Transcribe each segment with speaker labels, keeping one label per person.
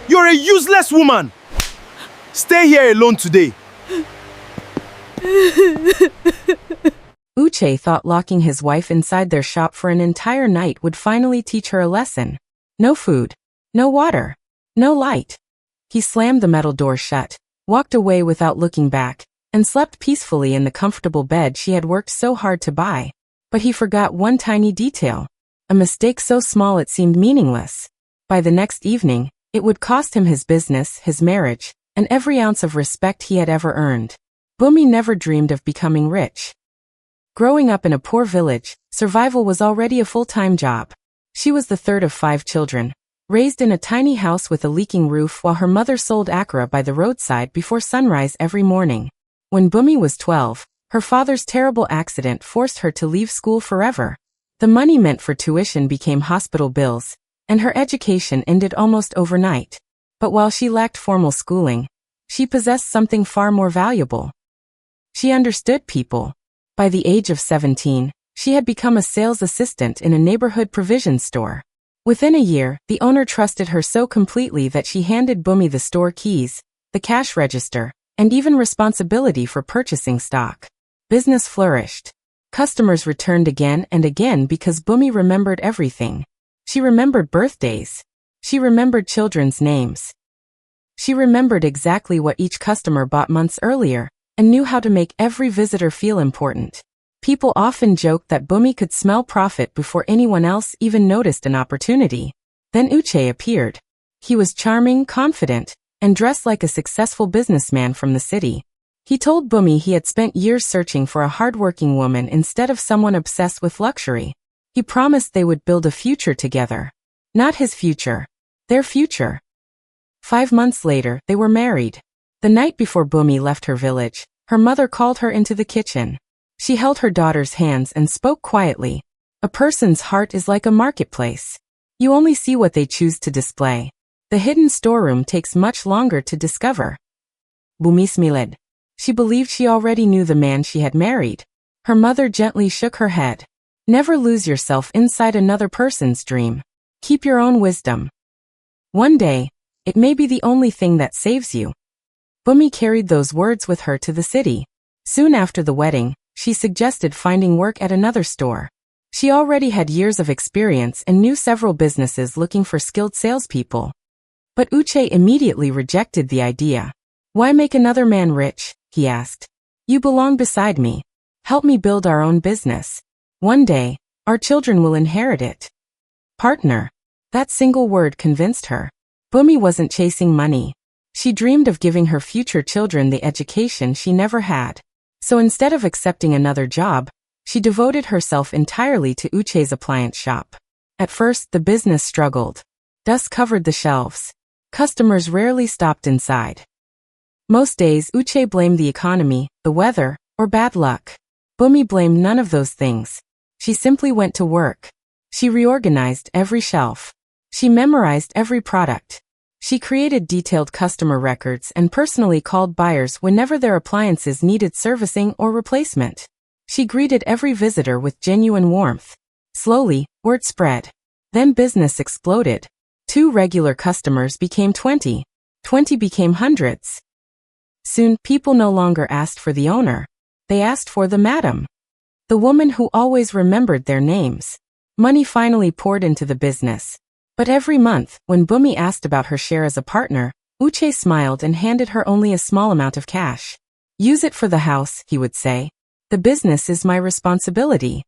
Speaker 1: You're a useless woman! Stay here alone today.
Speaker 2: Uche thought locking his wife inside their shop for an entire night would finally teach her a lesson. No food, no water, no light. He slammed the metal door shut, walked away without looking back, and slept peacefully in the comfortable bed she had worked so hard to buy. But he forgot one tiny detail, a mistake so small it seemed meaningless. By the next evening, it would cost him his business, his marriage, and every ounce of respect he had ever earned. Bunmi never dreamed of becoming rich. Growing up in a poor village, survival was already a full-time job. She was the third of 5 children, raised in a tiny house with a leaking roof while her mother sold akra by the roadside before sunrise every morning. When Bunmi was 12, her father's terrible accident forced her to leave school forever. The money meant for tuition became hospital bills, and her education ended almost overnight. But while she lacked formal schooling, she possessed something far more valuable. She understood people. By the age of 17, she had become a sales assistant in a neighborhood provision store. Within a year, the owner trusted her so completely that she handed Bunmi the store keys, the cash register, and even responsibility for purchasing stock. Business flourished. Customers returned again and again because Bunmi remembered everything. She remembered birthdays. She remembered children's names. She remembered exactly what each customer bought months earlier, and knew how to make every visitor feel important. People often joked that Bunmi could smell profit before anyone else even noticed an opportunity. Then Uche appeared. He was charming, confident, and dressed like a successful businessman from the city. He told Bunmi he had spent years searching for a hardworking woman instead of someone obsessed with luxury. He promised they would build a future together. Not his future. Their future. 5 months later, they were married. The night before Bunmi left her village, her mother called her into the kitchen. She held her daughter's hands and spoke quietly. A person's heart is like a marketplace. You only see what they choose to display. The hidden storeroom takes much longer to discover. Bunmi smiled. She believed she already knew the man she had married. Her mother gently shook her head. Never lose yourself inside another person's dream. Keep your own wisdom. One day, it may be the only thing that saves you. Bunmi carried those words with her to the city. Soon after the wedding, she suggested finding work at another store. She already had years of experience and knew several businesses looking for skilled salespeople. But Uche immediately rejected the idea. Why make another man rich? He asked. You belong beside me. Help me build our own business. One day, our children will inherit it. Partner. That single word convinced her. Bunmi wasn't chasing money. She dreamed of giving her future children the education she never had. So instead of accepting another job, she devoted herself entirely to Uche's appliance shop. At first, the business struggled. Dust covered the shelves. Customers rarely stopped inside. Most days, Uche blamed the economy, the weather, or bad luck. Bunmi blamed none of those things. She simply went to work. She reorganized every shelf. She memorized every product. She created detailed customer records and personally called buyers whenever their appliances needed servicing or replacement. She greeted every visitor with genuine warmth. Slowly, word spread. Then business exploded. 2 regular customers became 20. 20 became hundreds. Soon, people no longer asked for the owner. They asked for the madam. The woman who always remembered their names. Money finally poured into the business. But every month, when Bunmi asked about her share as a partner, Uche smiled and handed her only a small amount of cash. Use it for the house, he would say. The business is my responsibility.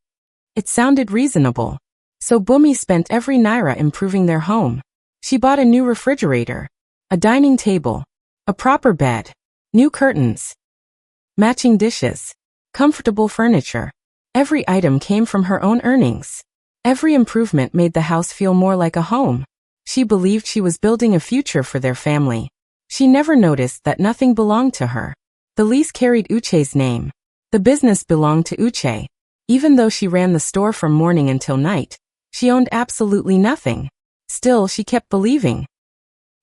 Speaker 2: It sounded reasonable. So Bunmi spent every naira improving their home. She bought a new refrigerator, a dining table, a proper bed, new curtains, matching dishes, comfortable furniture. Every item came from her own earnings. Every improvement made the house feel more like a home. She believed she was building a future for their family. She never noticed that nothing belonged to her. The lease carried Uche's name. The business belonged to Uche. Even though she ran the store from morning until night, she owned absolutely nothing. Still, she kept believing.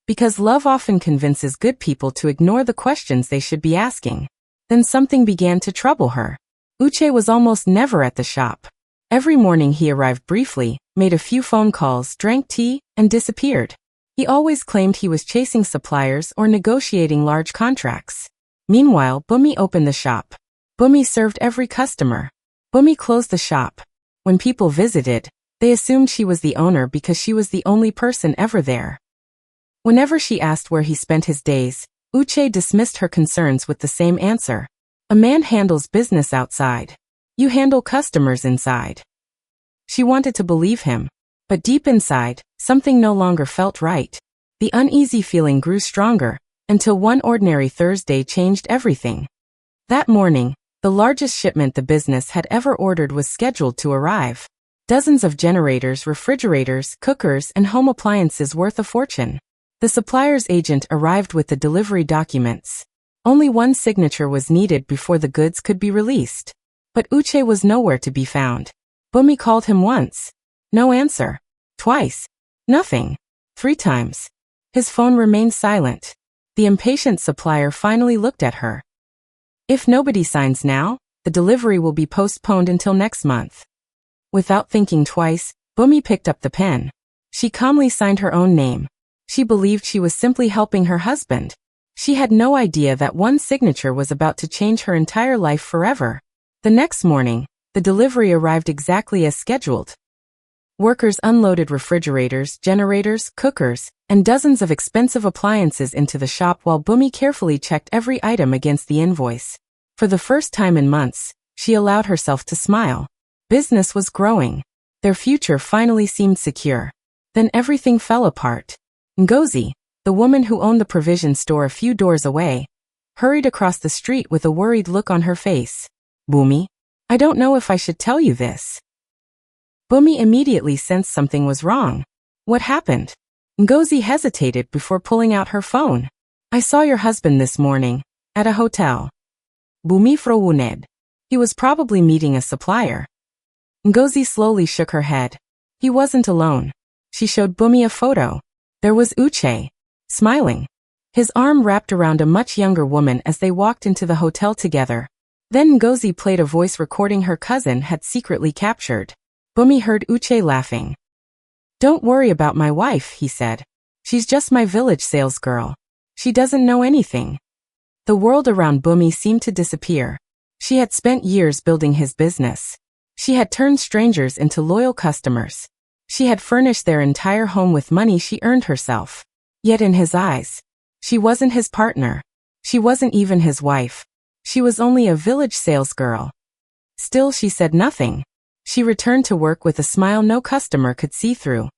Speaker 2: Because love often convinces good people to ignore the questions they should be asking. Then something began to trouble her. Uche was almost never at the shop. Every morning he arrived briefly, made a few phone calls, drank tea, and disappeared. He always claimed he was chasing suppliers or negotiating large contracts. Meanwhile, Bunmi opened the shop. Bunmi served every customer. Bunmi closed the shop. When people visited, they assumed she was the owner because she was the only person ever there. Whenever she asked where he spent his days, Uche dismissed her concerns with the same answer. A man handles business outside. You handle customers inside. She wanted to believe him, but deep inside, something no longer felt right. The uneasy feeling grew stronger, until one ordinary Thursday changed everything. That morning, the largest shipment the business had ever ordered was scheduled to arrive. Dozens of generators, refrigerators, cookers, and home appliances worth a fortune. The supplier's agent arrived with the delivery documents. Only one signature was needed before the goods could be released. But Uche was nowhere to be found. Bunmi called him once. No answer. Twice. Nothing. 3 times. His phone remained silent. The impatient supplier finally looked at her. If nobody signs now, the delivery will be postponed until next month. Without thinking twice, Bunmi picked up the pen. She calmly signed her own name. She believed she was simply helping her husband. She had no idea that one signature was about to change her entire life forever. The next morning, the delivery arrived exactly as scheduled. Workers unloaded refrigerators, generators, cookers, and dozens of expensive appliances into the shop while Bunmi carefully checked every item against the invoice. For the first time in months, she allowed herself to smile. Business was growing. Their future finally seemed secure. Then everything fell apart. Ngozi, the woman who owned the provision store a few doors away, hurried across the street with a worried look on her face. Bunmi, I don't know if I should tell you this. Bunmi immediately sensed something was wrong. What happened? Ngozi hesitated before pulling out her phone. I saw your husband this morning, at a hotel. Bunmi frowned. He was probably meeting a supplier. Ngozi slowly shook her head. He wasn't alone. She showed Bunmi a photo. There was Uche, smiling. His arm wrapped around a much younger woman as they walked into the hotel together. Then Ngozi played a voice recording her cousin had secretly captured. Bunmi heard Uche laughing. Don't worry about my wife, he said. She's just my village sales girl. She doesn't know anything. The world around Bunmi seemed to disappear. She had spent years building his business. She had turned strangers into loyal customers. She had furnished their entire home with money she earned herself. Yet in his eyes, she wasn't his partner. She wasn't even his wife. She was only a village sales girl. Still, she said nothing. She returned to work with a smile no customer could see through.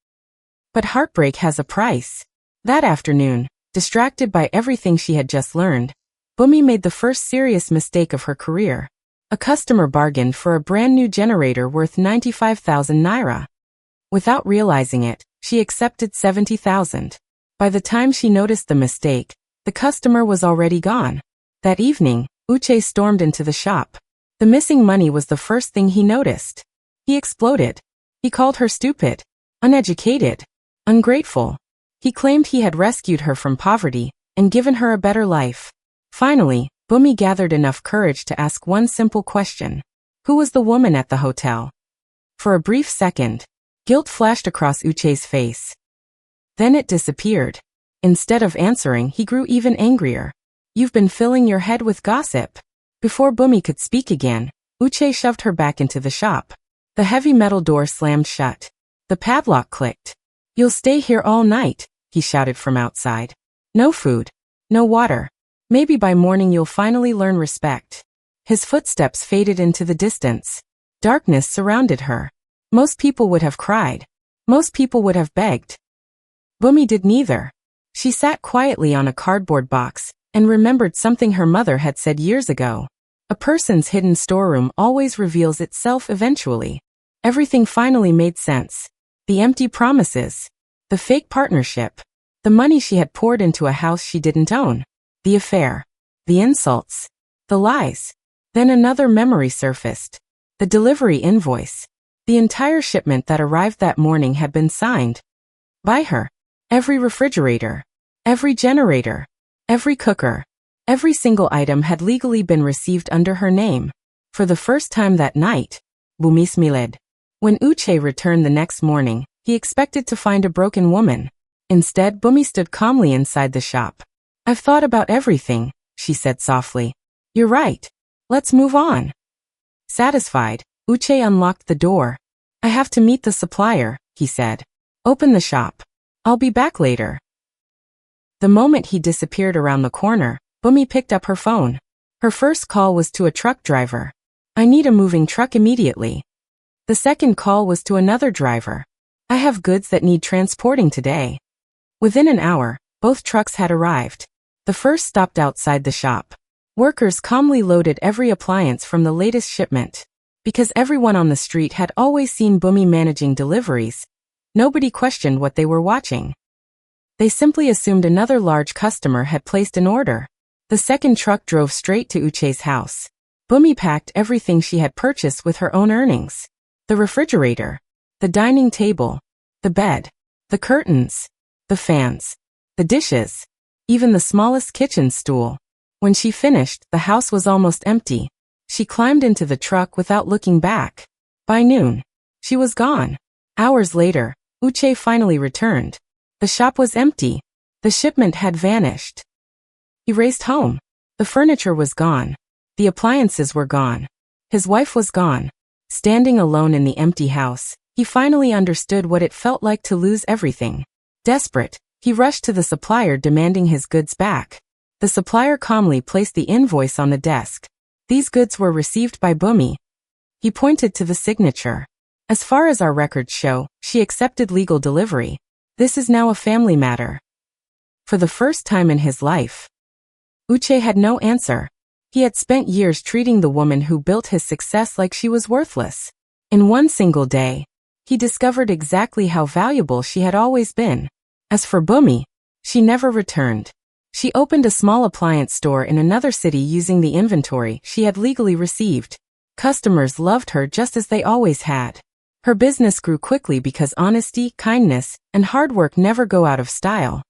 Speaker 2: But heartbreak has a price. That afternoon, distracted by everything she had just learned, Bunmi made the first serious mistake of her career. A customer bargained for a brand new generator worth 95,000 naira. Without realizing it, she accepted 70,000. By the time she noticed the mistake, the customer was already gone. That evening, Uche stormed into the shop. The missing money was the first thing he noticed. He exploded. He called her stupid, uneducated, ungrateful. He claimed he had rescued her from poverty and given her a better life. Finally, Bunmi gathered enough courage to ask one simple question. Who was the woman at the hotel? For a brief second, guilt flashed across Uche's face. Then it disappeared. Instead of answering, he grew even angrier. You've been filling your head with gossip. Before Bunmi could speak again, Uche shoved her back into the shop. The heavy metal door slammed shut. The padlock clicked. You'll stay here all night, he shouted from outside. No food. No water. Maybe by morning you'll finally learn respect. His footsteps faded into the distance. Darkness surrounded her. Most people would have cried. Most people would have begged. Bunmi did neither. She sat quietly on a cardboard box and remembered something her mother had said years ago. A person's hidden storeroom always reveals itself eventually. Everything finally made sense. The empty promises. The fake partnership. The money she had poured into a house she didn't own. The affair. The insults. The lies. Then another memory surfaced. The delivery invoice. The entire shipment that arrived that morning had been signed by her. Every refrigerator. Every generator. Every cooker. Every single item had legally been received under her name. For the first time that night, Bunmi smiled. When Uche returned the next morning, he expected to find a broken woman. Instead, Bunmi stood calmly inside the shop. I've thought about everything, she said softly. You're right. Let's move on. Satisfied, Uche unlocked the door. I have to meet the supplier, he said. Open the shop. I'll be back later. The moment he disappeared around the corner, Bunmi picked up her phone. Her first call was to a truck driver. I need a moving truck immediately. The second call was to another driver. I have goods that need transporting today. Within an hour, both trucks had arrived. The first stopped outside the shop. Workers calmly loaded every appliance from the latest shipment. Because everyone on the street had always seen Bunmi managing deliveries, nobody questioned what they were watching. They simply assumed another large customer had placed an order. The second truck drove straight to Uche's house. Bunmi packed everything she had purchased with her own earnings. The refrigerator, the dining table, the bed, the curtains, the fans, the dishes, even the smallest kitchen stool. When she finished, the house was almost empty. She climbed into the truck without looking back. By noon, she was gone. Hours later, Uche finally returned. The shop was empty. The shipment had vanished. He raced home. The furniture was gone. The appliances were gone. His wife was gone. Standing alone in the empty house, he finally understood what it felt like to lose everything. Desperate, he rushed to the supplier demanding his goods back. The supplier calmly placed the invoice on the desk. These goods were received by Bunmi. He pointed to the signature. As far as our records show, she accepted legal delivery. This is now a family matter. For the first time in his life, Uche had no answer. He had spent years treating the woman who built his success like she was worthless. In one single day, he discovered exactly how valuable she had always been. As for Bunmi, she never returned. She opened a small appliance store in another city using the inventory she had legally received. Customers loved her just as they always had. Her business grew quickly because honesty, kindness, and hard work never go out of style.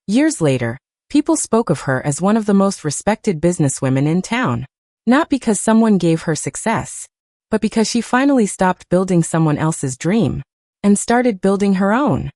Speaker 2: Years later, people spoke of her as one of the most respected businesswomen in town. Not because someone gave her success, but because she finally stopped building someone else's dream and started building her own.